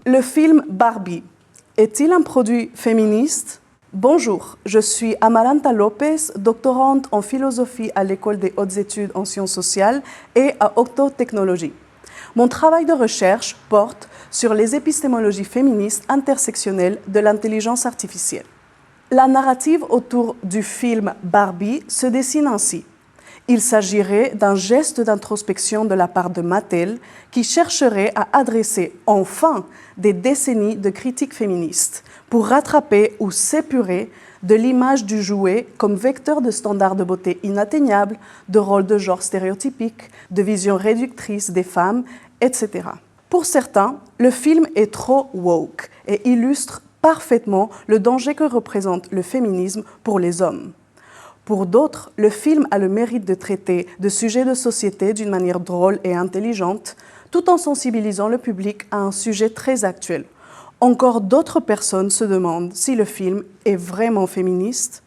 Le film Barbie est-il un produit féministe? Bonjour, je suis Amaranta Lopez, doctorante en philosophie à l'École des hautes études en sciences sociales et à Octotechnologie. Mon travail de recherche porte sur les épistémologies féministes intersectionnelles de l'intelligence artificielle. La narrative autour du film Barbie se dessine ainsi. Il s'agirait d'un geste d'introspection de la part de Mattel qui chercherait à adresser enfin des décennies de critiques féministes pour rattraper ou s'épurer de l'image du jouet comme vecteur de standards de beauté inatteignables, de rôles de genre stéréotypiques, de vision réductrice des femmes, etc. Pour certains, le film est trop woke et illustre parfaitement le danger que représente le féminisme pour les hommes. Pour d'autres, le film a le mérite de traiter de sujets de société d'une manière drôle et intelligente, tout en sensibilisant le public à un sujet très actuel. Encore d'autres personnes se demandent si le film est vraiment féministe.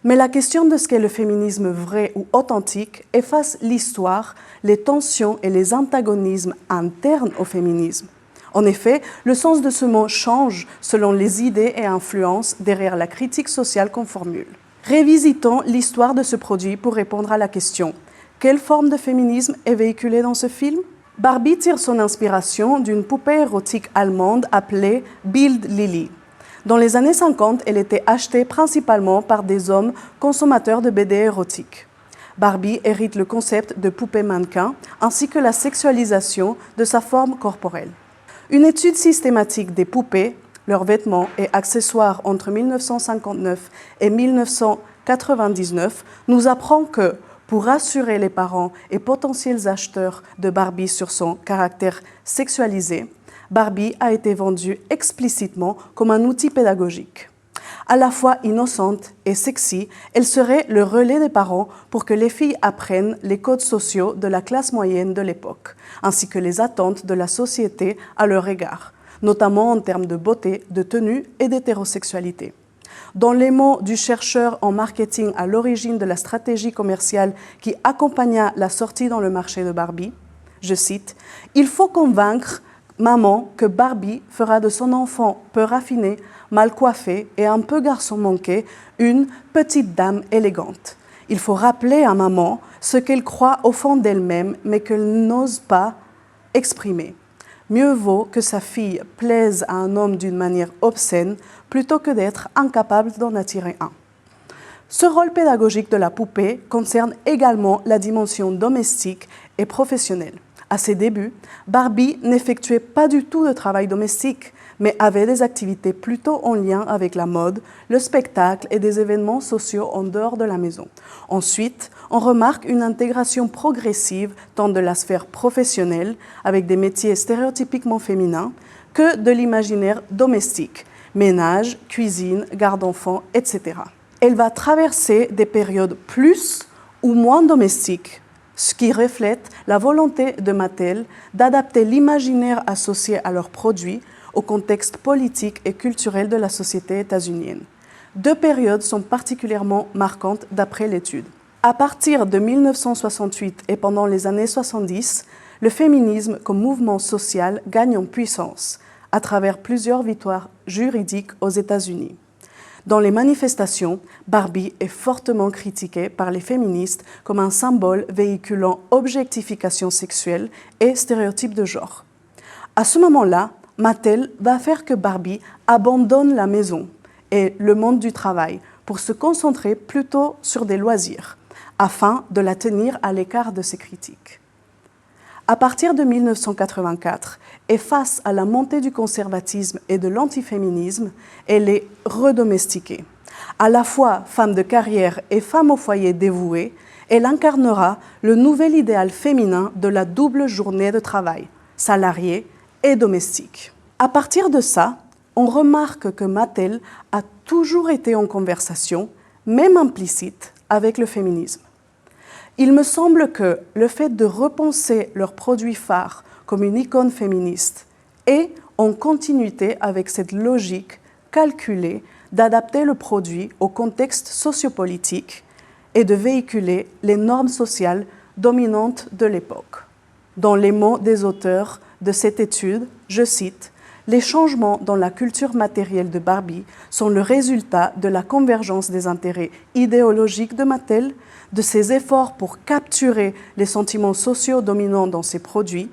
Mais la question de ce qu'est le féminisme vrai ou authentique efface l'histoire, les tensions et les antagonismes internes au féminisme. En effet, le sens de ce mot change selon les idées et influences derrière la critique sociale qu'on formule. Révisitons l'histoire de ce produit pour répondre à la question « Quelle forme de féminisme est véhiculée dans ce film ?» Barbie tire son inspiration d'une poupée érotique allemande appelée Bild Lilly. Dans les années 50, elle était achetée principalement par des hommes consommateurs de BD érotiques. Barbie hérite le concept de poupée mannequin ainsi que la sexualisation de sa forme corporelle. Une étude systématique des poupées, leurs vêtements et accessoires entre 1959 et 1999 nous apprend que, pour rassurer les parents et potentiels acheteurs de Barbie sur son caractère sexualisé, Barbie a été vendue explicitement comme un outil pédagogique. À la fois innocente et sexy, elle serait le relais des parents pour que les filles apprennent les codes sociaux de la classe moyenne de l'époque, ainsi que les attentes de la société à leur égard, notamment en termes de beauté, de tenue et d'hétérosexualité. Dans les mots du chercheur en marketing à l'origine de la stratégie commerciale qui accompagna la sortie dans le marché de Barbie, je cite « Il faut convaincre maman que Barbie fera de son enfant peu raffiné, mal coiffé et un peu garçon manqué une petite dame élégante. Il faut rappeler à maman ce qu'elle croit au fond d'elle-même mais qu'elle n'ose pas exprimer. Mieux vaut que sa fille plaise à un homme d'une manière obscène plutôt que d'être incapable d'en attirer un. » Ce rôle pédagogique de la poupée concerne également la dimension domestique et professionnelle. À ses débuts, Barbie n'effectuait pas du tout de travail domestique, mais avait des activités plutôt en lien avec la mode, le spectacle et des événements sociaux en dehors de la maison. Ensuite, on remarque une intégration progressive tant de la sphère professionnelle, avec des métiers stéréotypiquement féminins, que de l'imaginaire domestique, ménage, cuisine, garde d'enfants, etc. Elle va traverser des périodes plus ou moins domestiques, ce qui reflète la volonté de Mattel d'adapter l'imaginaire associé à leurs produits au contexte politique et culturel de la société états-unienne. Deux périodes sont particulièrement marquantes d'après l'étude. À partir de 1968 et pendant les années 70, le féminisme comme mouvement social gagne en puissance à travers plusieurs victoires juridiques aux États-Unis. Dans les manifestations, Barbie est fortement critiquée par les féministes comme un symbole véhiculant objectification sexuelle et stéréotypes de genre. À ce moment-là, Mattel va faire que Barbie abandonne la maison et le monde du travail pour se concentrer plutôt sur des loisirs, afin de la tenir à l'écart de ces critiques. À partir de 1984, et face à la montée du conservatisme et de l'antiféminisme, elle est redomestiquée. À la fois femme de carrière et femme au foyer dévouée, elle incarnera le nouvel idéal féminin de la double journée de travail, salariée et domestique. À partir de ça, on remarque que Mattel a toujours été en conversation, même implicite, avec le féminisme. Il me semble que le fait de repenser leurs produits phares comme une icône féministe est en continuité avec cette logique calculée d'adapter le produit au contexte sociopolitique et de véhiculer les normes sociales dominantes de l'époque. Dans les mots des auteurs de cette étude, je cite, « Les changements dans la culture matérielle de Barbie sont le résultat de la convergence des intérêts idéologiques de Mattel, de ses efforts pour capturer les sentiments sociaux dominants dans ses produits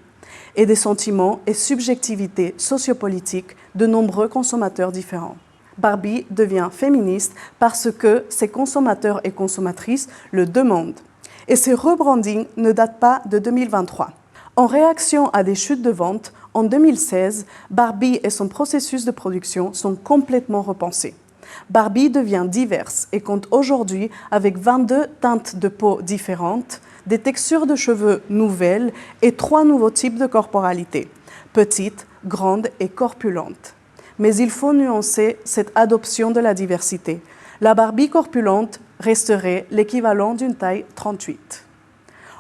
et des sentiments et subjectivités sociopolitiques de nombreux consommateurs différents. Barbie devient féministe parce que ses consommateurs et consommatrices le demandent. Et ce rebranding ne date pas de 2023. En réaction à des chutes de ventes, en 2016, Barbie et son processus de production sont complètement repensés. Barbie devient diverse et compte aujourd'hui avec 22 teintes de peau différentes, des textures de cheveux nouvelles et 3 nouveaux types de corporalité, petite, grande et corpulente. Mais il faut nuancer cette adoption de la diversité. La Barbie corpulente resterait l'équivalent d'une taille 38.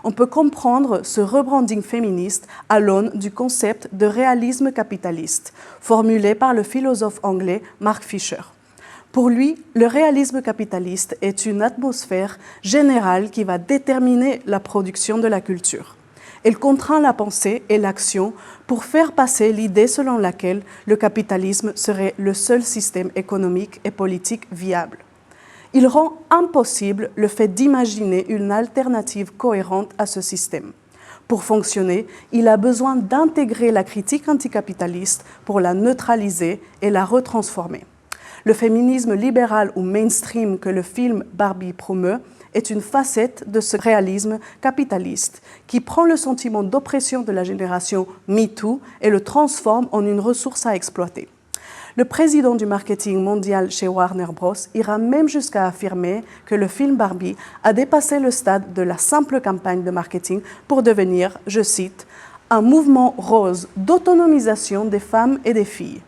On peut comprendre ce rebranding féministe à l'aune du concept de réalisme capitaliste, formulé par le philosophe anglais Mark Fisher. Pour lui, le réalisme capitaliste est une atmosphère générale qui va déterminer la production de la culture. Elle contraint la pensée et l'action pour faire passer l'idée selon laquelle le capitalisme serait le seul système économique et politique viable. Il rend impossible le fait d'imaginer une alternative cohérente à ce système. Pour fonctionner, il a besoin d'intégrer la critique anticapitaliste pour la neutraliser et la retransformer. Le féminisme libéral ou mainstream que le film Barbie promeut est une facette de ce réalisme capitaliste qui prend le sentiment d'oppression de la génération MeToo et le transforme en une ressource à exploiter. Le président du marketing mondial chez Warner Bros. Ira même jusqu'à affirmer que le film Barbie a dépassé le stade de la simple campagne de marketing pour devenir, je cite, « un mouvement rose d'autonomisation des femmes et des filles »,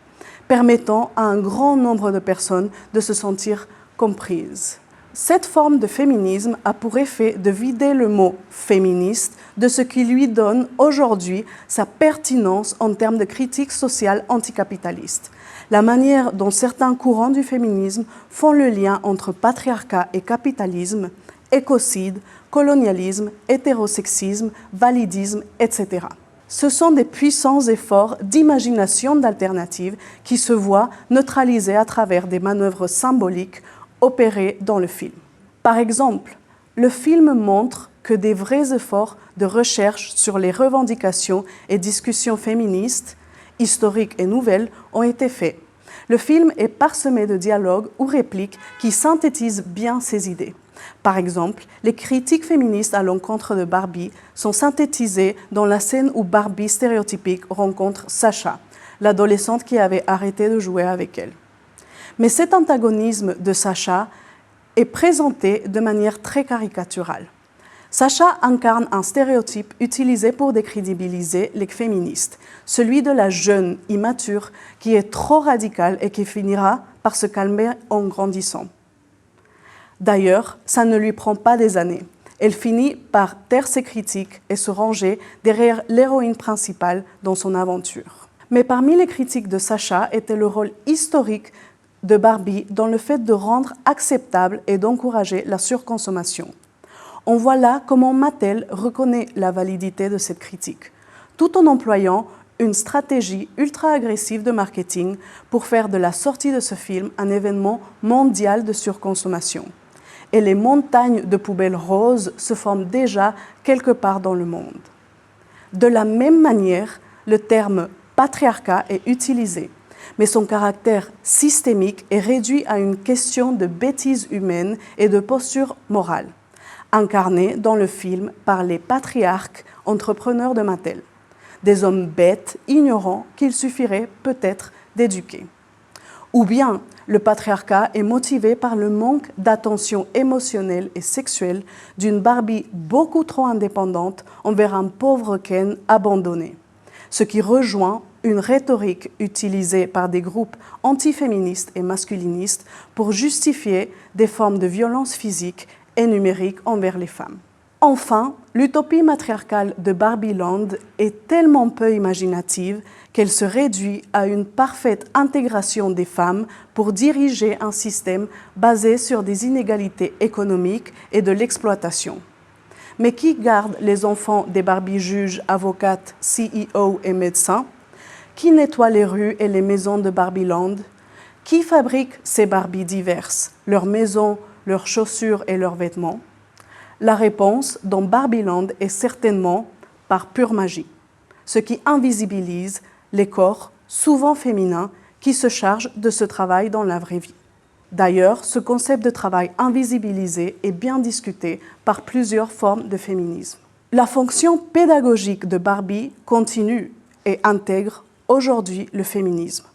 permettant à un grand nombre de personnes de se sentir comprises. Cette forme de féminisme a pour effet de vider le mot « féministe » de ce qui lui donne aujourd'hui sa pertinence en termes de critique sociale anticapitaliste. La manière dont certains courants du féminisme font le lien entre patriarcat et capitalisme, écocide, colonialisme, hétérosexisme, validisme, etc. Ce sont des puissants efforts d'imagination d'alternatives qui se voient neutralisés à travers des manœuvres symboliques opérées dans le film. Par exemple, le film montre que des vrais efforts de recherche sur les revendications et discussions féministes, historiques et nouvelles, ont été faits. Le film est parsemé de dialogues ou répliques qui synthétisent bien ces idées. Par exemple, les critiques féministes à l'encontre de Barbie sont synthétisées dans la scène où Barbie stéréotypique rencontre Sacha, l'adolescente qui avait arrêté de jouer avec elle. Mais cet antagonisme de Sacha est présenté de manière très caricaturale. Sacha incarne un stéréotype utilisé pour décrédibiliser les féministes, celui de la jeune immature qui est trop radicale et qui finira par se calmer en grandissant. D'ailleurs, ça ne lui prend pas des années. Elle finit par taire ses critiques et se ranger derrière l'héroïne principale dans son aventure. Mais parmi les critiques de Sacha était le rôle historique de Barbie dans le fait de rendre acceptable et d'encourager la surconsommation. On voit là comment Mattel reconnaît la validité de cette critique, tout en employant une stratégie ultra-agressive de marketing pour faire de la sortie de ce film un événement mondial de surconsommation. Et les montagnes de poubelles roses se forment déjà quelque part dans le monde. De la même manière, le terme patriarcat est utilisé, mais son caractère systémique est réduit à une question de bêtise humaine et de posture morale, incarnée dans le film par les patriarques entrepreneurs de Mattel, des hommes bêtes, ignorants, qu'il suffirait peut-être d'éduquer. Ou bien le patriarcat est motivé par le manque d'attention émotionnelle et sexuelle d'une Barbie beaucoup trop indépendante envers un pauvre Ken abandonné, ce qui rejoint une rhétorique utilisée par des groupes antiféministes et masculinistes pour justifier des formes de violence physique et numérique envers les femmes. Enfin, l'utopie matriarcale de Barbieland est tellement peu imaginative qu'elle se réduit à une parfaite intégration des femmes pour diriger un système basé sur des inégalités économiques et de l'exploitation. Mais qui garde les enfants des Barbie juges, avocates, CEO et médecins? Qui nettoie les rues et les maisons de Barbieland? Qui fabrique ces Barbies diverses, leurs maisons, leurs chaussures et leurs vêtements? La réponse dans Barbieland est certainement par pure magie, ce qui invisibilise les corps, souvent féminins, qui se chargent de ce travail dans la vraie vie. D'ailleurs, ce concept de travail invisibilisé est bien discuté par plusieurs formes de féminisme. La fonction pédagogique de Barbie continue et intègre aujourd'hui le féminisme.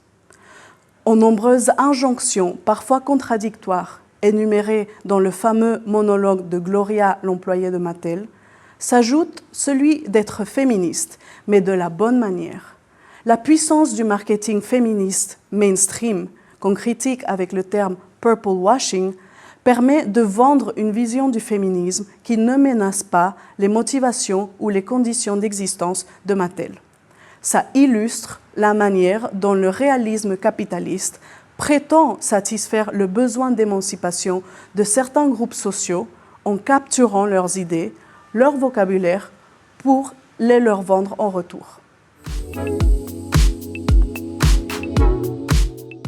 Aux nombreuses injonctions, parfois contradictoires, énumérées dans le fameux monologue de Gloria, l'employée de Mattel, s'ajoute celui d'être féministe, mais de la bonne manière. La puissance du marketing féministe mainstream, qu'on critique avec le terme « purple washing », permet de vendre une vision du féminisme qui ne menace pas les motivations ou les conditions d'existence de Mattel. Ça illustre la manière dont le réalisme capitaliste prétend satisfaire le besoin d'émancipation de certains groupes sociaux en capturant leurs idées, leur vocabulaire, pour les leur vendre en retour.